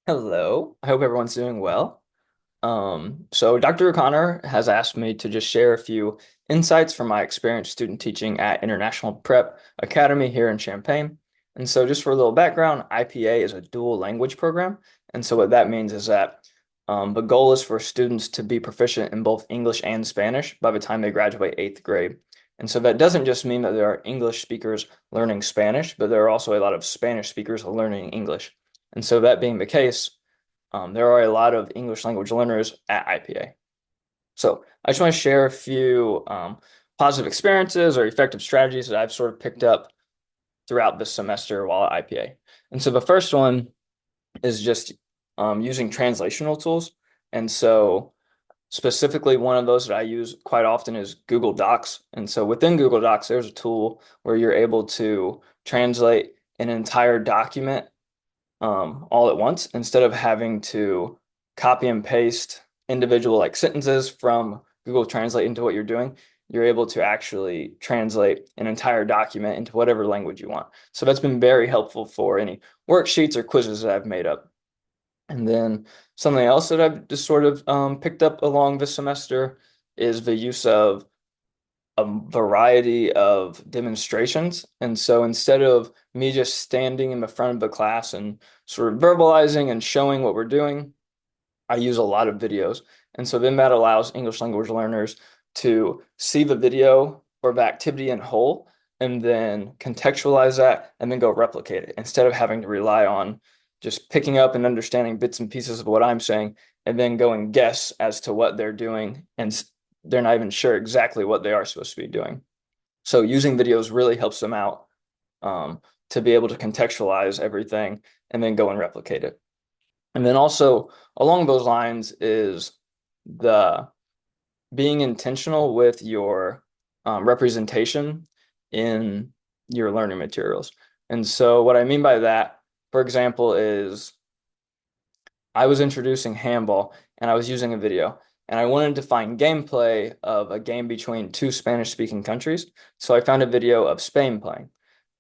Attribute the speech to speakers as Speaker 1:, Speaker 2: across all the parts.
Speaker 1: Hello. I hope everyone's doing well. So Dr. O'Connor has asked me to just share a few insights from my experience student teaching at International Prep Academy here in Champaign. And so just for a little background, IPA is a dual language program. And so what that means is that the goal is for students to be proficient in both English and Spanish by the time they graduate eighth grade. And so that doesn't just mean that there are English speakers learning Spanish, but there are also a lot of Spanish speakers learning English. And so that being the case, there are a lot of English language learners at IPA. So I just want to share a few positive experiences or effective strategies that I've sort of picked up throughout this semester while at IPA. And so the first one is just using translational tools. And so specifically, one of those that I use quite often is Google Docs. And so within Google Docs, there's a tool where you're able to translate an entire document all at once instead of having to copy and paste individual like sentences from Google Translate into what you're doing. You're able to actually translate an entire document into whatever language you want. So that's been very helpful for any worksheets or quizzes that I've made up. And then something else that I've just sort of picked up along this semester is the use of a variety of demonstrations. And so instead of me just standing in the front of the class and sort of verbalizing and showing what we're doing, I use a lot of videos. And so then that allows English language learners to see the video or the activity in whole and then contextualize that and then go replicate it instead of having to rely on just picking up and understanding bits and pieces of what I'm saying and then go and guess as to what they're doing and they're not even sure exactly what they are supposed to be doing. So using videos really helps them out to be able to contextualize everything and then go and replicate it. And then also along those lines is the being intentional with your representation in your learning materials. And so what I mean by that, for example, is I was introducing handball and I was using a video and I wanted to find gameplay of a game between two Spanish speaking countries. So I found a video of Spain playing.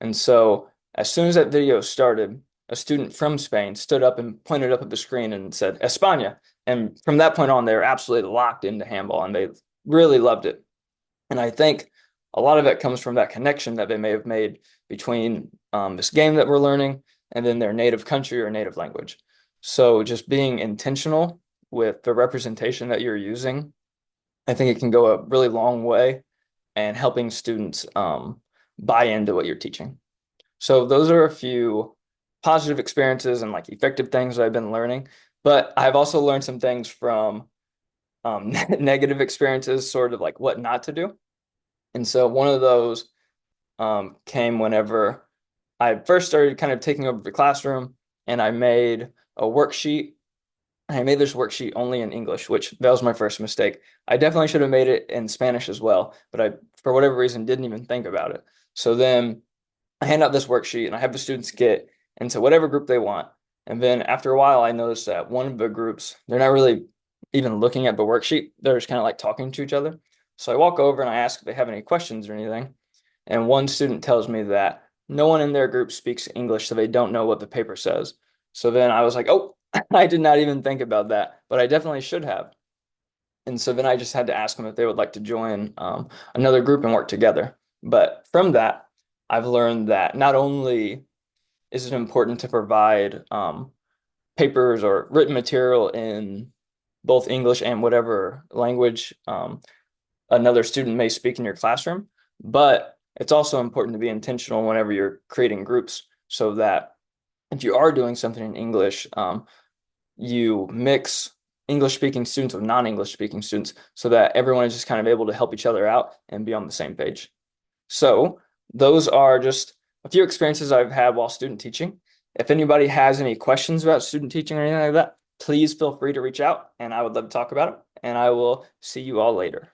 Speaker 1: And so as soon as that video started, a student from Spain stood up and pointed up at the screen and said, España. And from that point on, they were absolutely locked into handball and they really loved it. And I think a lot of it comes from that connection that they may have made between this game that we're learning and then their native country or native language. So just being intentional with the representation that you're using, I think it can go a really long way and helping students buy into what you're teaching. So those are a few positive experiences and like effective things that I've been learning. But I've also learned some things from negative experiences, sort of like what not to do. And so one of those came whenever I first started kind of taking over the classroom and I made a worksheet. I made this worksheet only in English, which that was my first mistake. I definitely should have made it in Spanish as well, but I, for whatever reason, didn't even think about it. So then I hand out this worksheet and I have the students get into whatever group they want. And then after a while, I noticed that one of the groups, they're not really even looking at the worksheet. They're just kind of like talking to each other. So I walk over and I ask if they have any questions or anything. And one student tells me that no one in their group speaks English, so they don't know what the paper says. So then I was like, oh, I did not even think about that, but I definitely should have. And so then I just had to ask them if they would like to join another group and work together. But from that, I've learned that not only is it important to provide papers or written material in both English and whatever language another student may speak in your classroom, but it's also important to be intentional whenever you're creating groups so that if you are doing something in English, you mix English speaking students with non-English speaking students so that everyone is just kind of able to help each other out and be on the same page. So those are just a few experiences I've had while student teaching. If anybody has any questions about student teaching or anything like that, please feel free to reach out and I would love to talk about it. And I will see you all later.